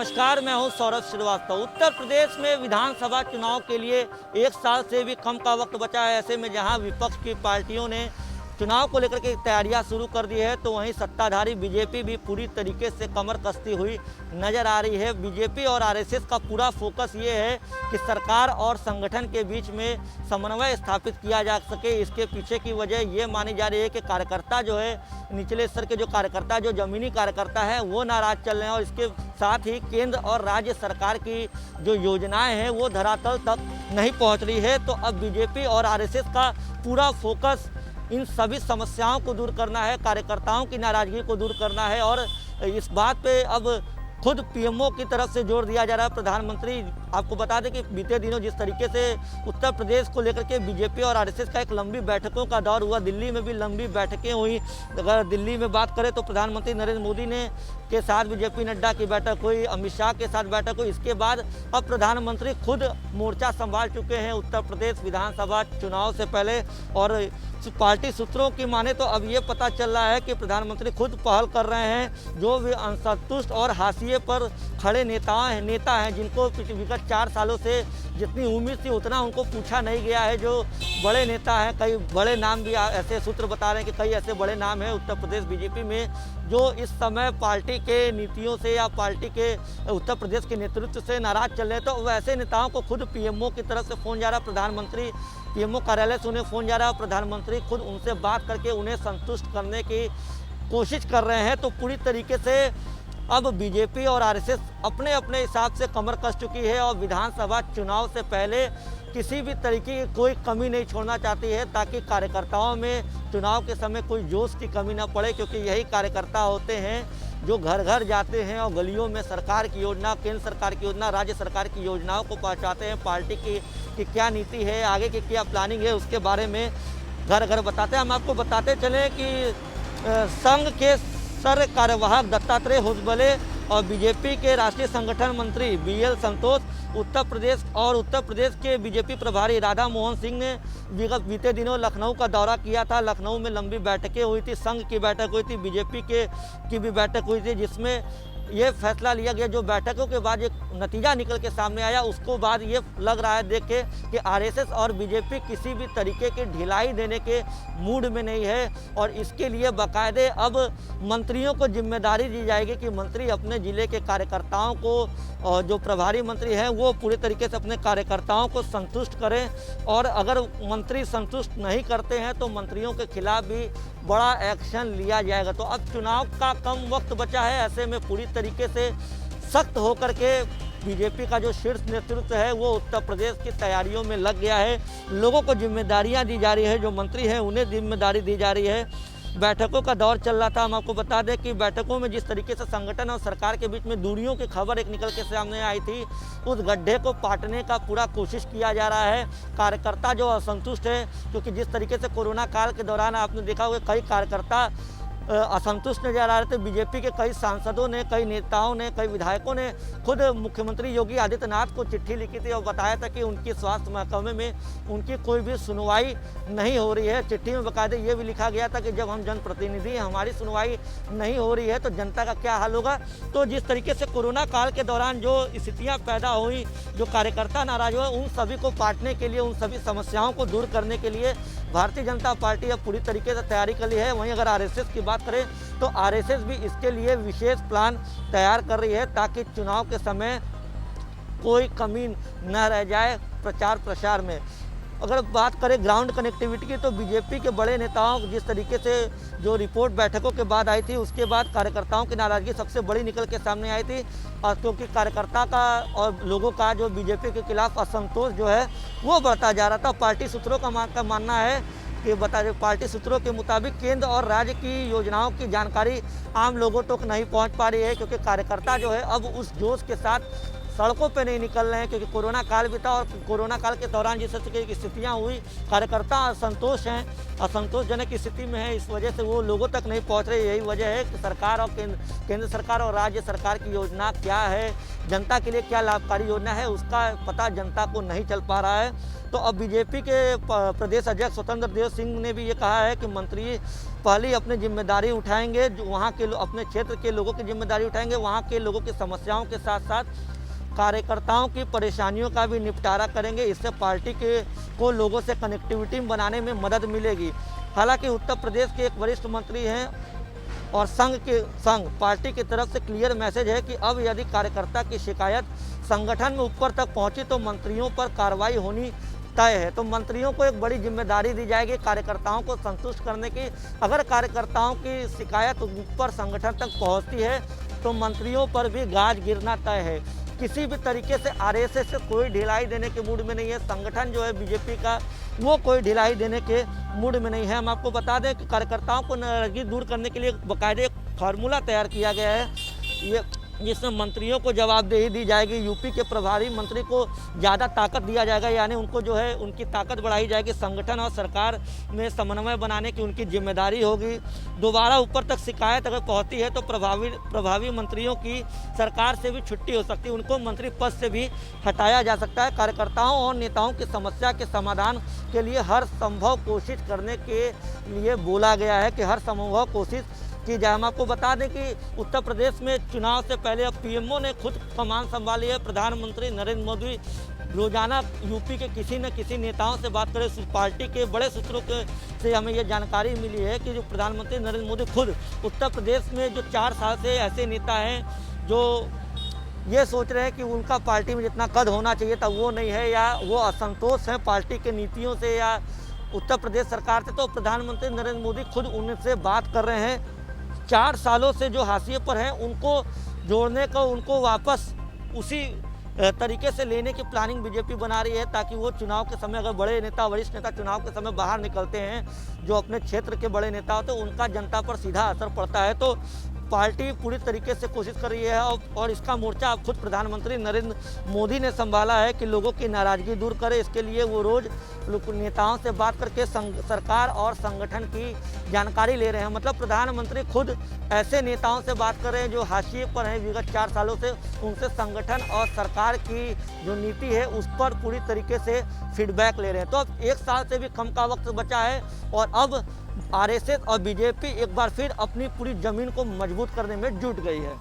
नमस्कार, मैं हूं सौरभ श्रीवास्तव। उत्तर प्रदेश में विधानसभा चुनाव के लिए एक साल से भी कम का वक्त बचा है। ऐसे में जहां विपक्ष की पार्टियों ने चुनाव को लेकर के तैयारियां शुरू कर दी है, तो वहीं सत्ताधारी बीजेपी भी पूरी तरीके से कमर कसती हुई नजर आ रही है। बीजेपी और आरएसएस का पूरा फोकस ये है कि सरकार और संगठन के बीच में समन्वय स्थापित किया जा सके। इसके पीछे की वजह ये मानी जा रही है कि कार्यकर्ता जो है, निचले स्तर के जो कार्यकर्ता, जो जमीनी कार्यकर्ता है, वो नाराज चल रहे हैं और इसके साथ ही केंद्र और राज्य सरकार की जो योजनाएं हैं वो धरातल तक नहीं पहुंच रही है। तो अब बीजेपी और आरएसएस का पूरा फोकस इन सभी समस्याओं को दूर करना है, कार्यकर्ताओं की नाराजगी को दूर करना है। और इस बात पे अब खुद पीएमओ की तरफ से जोर दिया जा रहा है। प्रधानमंत्री, आपको बता दें कि बीते दिनों जिस तरीके से उत्तर प्रदेश को लेकर के बीजेपी और आरएसएस का एक लंबी बैठकों का दौर हुआ, दिल्ली में भी लंबी बैठकें हुई। अगर दिल्ली में बात करें तो प्रधानमंत्री नरेंद्र मोदी ने के साथ बीजेपी नड्डा की बैठक हुई, अमित शाह के साथ बैठक हुई। इसके बाद अब प्रधानमंत्री खुद मोर्चा संभाल चुके हैं उत्तर प्रदेश विधानसभा चुनाव से पहले। और पार्टी सूत्रों की माने तो अब ये पता चल रहा है कि प्रधानमंत्री खुद पहल कर रहे हैं। जो भी असंतुष्ट और हाशिए पर खड़े नेता हैं जिनको विगत 4 सालों से जितनी उम्मीद थी उतना उनको पूछा नहीं गया है, जो बड़े नेता हैं, कई बड़े नाम भी ऐसे सूत्र बता रहे हैं कि कई ऐसे बड़े नाम हैं उत्तर प्रदेश बीजेपी में जो इस समय पार्टी के नीतियों से या पार्टी के उत्तर प्रदेश के नेतृत्व से नाराज चल रहे हैं। तो वैसे नेताओं को खुद पीएमओ की तरफ से फ़ोन जा रहा है, प्रधानमंत्री पीएमओ कार्यालय से उन्हें फ़ोन जा रहा है। प्रधानमंत्री खुद उनसे बात करके उन्हें संतुष्ट करने की कोशिश कर रहे हैं। तो पूरी तरीके से अब बीजेपी और आरएसएस अपने अपने हिसाब से कमर कस चुकी है और विधानसभा चुनाव से पहले किसी भी तरीके की कोई कमी नहीं छोड़ना चाहती है, ताकि कार्यकर्ताओं में चुनाव के समय कोई जोश की कमी ना पड़े। क्योंकि यही कार्यकर्ता होते हैं जो घर घर जाते हैं और गलियों में सरकार की योजना, केंद्र सरकार की योजना, राज्य सरकार की योजनाओं को पहुँचाते हैं। पार्टी की क्या नीति है, आगे की क्या प्लानिंग है, उसके बारे में घर घर बताते हैं। हम आपको बताते चलें कि संघ के सर कार्यवाहक दत्तात्रेय होसबले और बीजेपी के राष्ट्रीय संगठन मंत्री बीएल संतोष, उत्तर प्रदेश के बीजेपी प्रभारी राधा मोहन सिंह ने बीते दिनों लखनऊ का दौरा किया था। लखनऊ में लंबी बैठकें हुई थी, संघ की बैठक हुई थी, बीजेपी की भी बैठक हुई थी, जिसमें ये फैसला लिया गया। जो बैठकों के बाद एक नतीजा निकल के सामने आया, उसको बाद ये लग रहा है देख के कि आरएसएस और बीजेपी किसी भी तरीके की ढिलाई देने के मूड में नहीं है। और इसके लिए बाकायदे अब मंत्रियों को जिम्मेदारी दी जाएगी कि मंत्री अपने ज़िले के कार्यकर्ताओं को, और जो प्रभारी मंत्री हैं वो पूरे तरीके से अपने कार्यकर्ताओं को संतुष्ट करें। और अगर मंत्री संतुष्ट नहीं करते हैं तो मंत्रियों के खिलाफ भी बड़ा एक्शन लिया जाएगा। तो अब चुनाव का कम वक्त बचा है, ऐसे में पूरी तरीके से सख्त होकर के बीजेपी का जो शीर्ष नेतृत्व है वो उत्तर प्रदेश की तैयारियों में लग गया है। लोगों को जिम्मेदारियां दी जा रही है, जो मंत्री हैं उन्हें जिम्मेदारी दी जा रही है। बैठकों का दौर चल रहा था। हम आपको बता दें कि बैठकों में जिस तरीके से संगठन और सरकार के बीच में दूरियों की खबर एक निकल के सामने आई थी, उस गड्ढे को पाटने का पूरा कोशिश किया जा रहा है। कार्यकर्ता जो असंतुष्ट है, क्योंकि जिस तरीके से कोरोना काल के दौरान आपने देखा होगा कई कार्यकर्ता असंतुष्ट नजर आ रहे थे। बीजेपी के कई सांसदों ने, कई नेताओं ने, कई विधायकों ने खुद मुख्यमंत्री योगी आदित्यनाथ को चिट्ठी लिखी थी और बताया था कि उनकी स्वास्थ्य महकमे में उनकी कोई भी सुनवाई नहीं हो रही है। चिट्ठी में बाकायदे ये भी लिखा गया था कि जब हम जनप्रतिनिधि हैं, हमारी सुनवाई नहीं हो रही है तो जनता का क्या हाल होगा। तो जिस तरीके से कोरोना काल के दौरान जो स्थितियाँ पैदा हुई, जो कार्यकर्ता नाराज हुए, उन सभी को पाटने के लिए, उन सभी समस्याओं को दूर करने के लिए भारतीय जनता पार्टी अब पूरी तरीके से तैयारी कर ली है। वहीं अगर आरएसएस की बात करें तो आरएसएस भी इसके लिए विशेष प्लान तैयार कर रही है, ताकि चुनाव के समय कोई कमी न रह जाए प्रचार प्रसार में। अगर बात करें ग्राउंड कनेक्टिविटी की, तो बीजेपी के बड़े नेताओं जिस तरीके से जो रिपोर्ट बैठकों के बाद आई थी, उसके बाद कार्यकर्ताओं की नाराज़गी सबसे बड़ी निकल के सामने आई थी। और क्योंकि कार्यकर्ता का और लोगों का जो बीजेपी के खिलाफ असंतोष जो है वो बढ़ता जा रहा था। पार्टी सूत्रों का मानना है कि पार्टी सूत्रों के मुताबिक केंद्र और राज्य की योजनाओं की जानकारी आम लोगों तक नहीं पहुंच पा रही है, क्योंकि कार्यकर्ता जो है अब उस जोश के साथ सड़कों पे नहीं निकल रहे हैं, क्योंकि कोरोना काल भी था और कोरोना काल के दौरान जिस तरह की स्थितियाँ हुई, कार्यकर्ता असंतोष हैं, असंतोषजनक स्थिति में है, इस वजह से वो लोगों तक नहीं पहुंच रहे। यही वजह है कि सरकार और केंद्र सरकार और राज्य सरकार की योजना क्या है, जनता के लिए क्या लाभकारी योजना है, उसका पता जनता को नहीं चल पा रहा है। तो अब बीजेपी के प्रदेश अध्यक्ष स्वतंत्र देव सिंह ने भी ये कहा है कि मंत्री पहले अपनी जिम्मेदारी उठाएंगे, जो वहाँ के अपने क्षेत्र के लोगों की जिम्मेदारी उठाएंगे, वहाँ के लोगों की समस्याओं के साथ साथ कार्यकर्ताओं की परेशानियों का भी निपटारा करेंगे। इससे पार्टी को लोगों से कनेक्टिविटी बनाने में मदद मिलेगी। हालांकि उत्तर प्रदेश के एक वरिष्ठ मंत्री हैं और संघ पार्टी की तरफ से क्लियर मैसेज है कि अब यदि कार्यकर्ता की शिकायत संगठन में ऊपर तक पहुंची तो मंत्रियों पर कार्रवाई होनी तय है। तो मंत्रियों को एक बड़ी जिम्मेदारी दी जाएगी कार्यकर्ताओं को संतुष्ट करने की। अगर कार्यकर्ताओं की शिकायत ऊपर संगठन तक पहुंचती है तो मंत्रियों पर भी गाज गिरना तय है। किसी भी तरीके से आरएसएस से कोई ढिलाई देने के मूड में नहीं है। संगठन जो है बीजेपी का, वो कोई ढिलाई देने के मूड में नहीं है। हम आपको बता दें कि कार्यकर्ताओं को नाराजगी दूर करने के लिए बाकायदे एक फार्मूला तैयार किया गया है, ये जिसमें मंत्रियों को जवाबदेही दी जाएगी। यूपी के प्रभारी मंत्री को ज़्यादा ताकत दिया जाएगा, यानी उनको जो है उनकी ताकत बढ़ाई जाएगी। संगठन और सरकार में समन्वय बनाने की उनकी जिम्मेदारी होगी। दोबारा ऊपर तक शिकायत अगर पहुंचती है तो प्रभावी मंत्रियों की सरकार से भी छुट्टी हो सकती है, उनको मंत्री पद से भी हटाया जा सकता है। कार्यकर्ताओं और नेताओं की समस्या के समाधान के लिए हर संभव कोशिश करने के लिए बोला गया है कि हर संभव कोशिश की जाए। हम आपको बता दें कि उत्तर प्रदेश में चुनाव से पहले अब पीएमओ ने खुद कमान संभाली है। प्रधानमंत्री नरेंद्र मोदी रोजाना यूपी के किसी न किसी नेताओं से बात करें। पार्टी के बड़े सूत्रों से हमें ये जानकारी मिली है कि जो प्रधानमंत्री नरेंद्र मोदी खुद उत्तर प्रदेश में जो 4 साल से ऐसे नेता हैं जो ये सोच रहे हैं कि उनका पार्टी में जितना कद होना चाहिए था वो नहीं है, या वो असंतोष है पार्टी के नीतियों से या उत्तर प्रदेश सरकार से, तो प्रधानमंत्री नरेंद्र मोदी खुद उनसे बात कर रहे हैं। 4 सालों से जो हाशिए पर हैं उनको जोड़ने का, उनको वापस उसी तरीके से लेने की प्लानिंग बीजेपी बना रही है, ताकि वो चुनाव के समय, अगर बड़े नेता, वरिष्ठ नेता चुनाव के समय बाहर निकलते हैं, जो अपने क्षेत्र के बड़े नेता होते हैं, उनका जनता पर सीधा असर पड़ता है। तो पार्टी पूरी तरीके से कोशिश कर रही है और इसका मोर्चा अब खुद प्रधानमंत्री नरेंद्र मोदी ने संभाला है कि लोगों की नाराजगी दूर करे। इसके लिए वो रोज नेताओं से बात करके सरकार और संगठन की जानकारी ले रहे हैं। मतलब प्रधानमंत्री खुद ऐसे नेताओं से बात कर रहे हैं जो हाशिए पर हैं विगत 4 सालों से, उनसे संगठन और सरकार की जो नीति है उस पर पूरी तरीके से फीडबैक ले रहे हैं। तो अब 1 साल से भी कम का वक्त बचा है और अब आरएसएस और बीजेपी एक बार फिर अपनी पूरी जमीन को मजबूत करने में जुट गई है।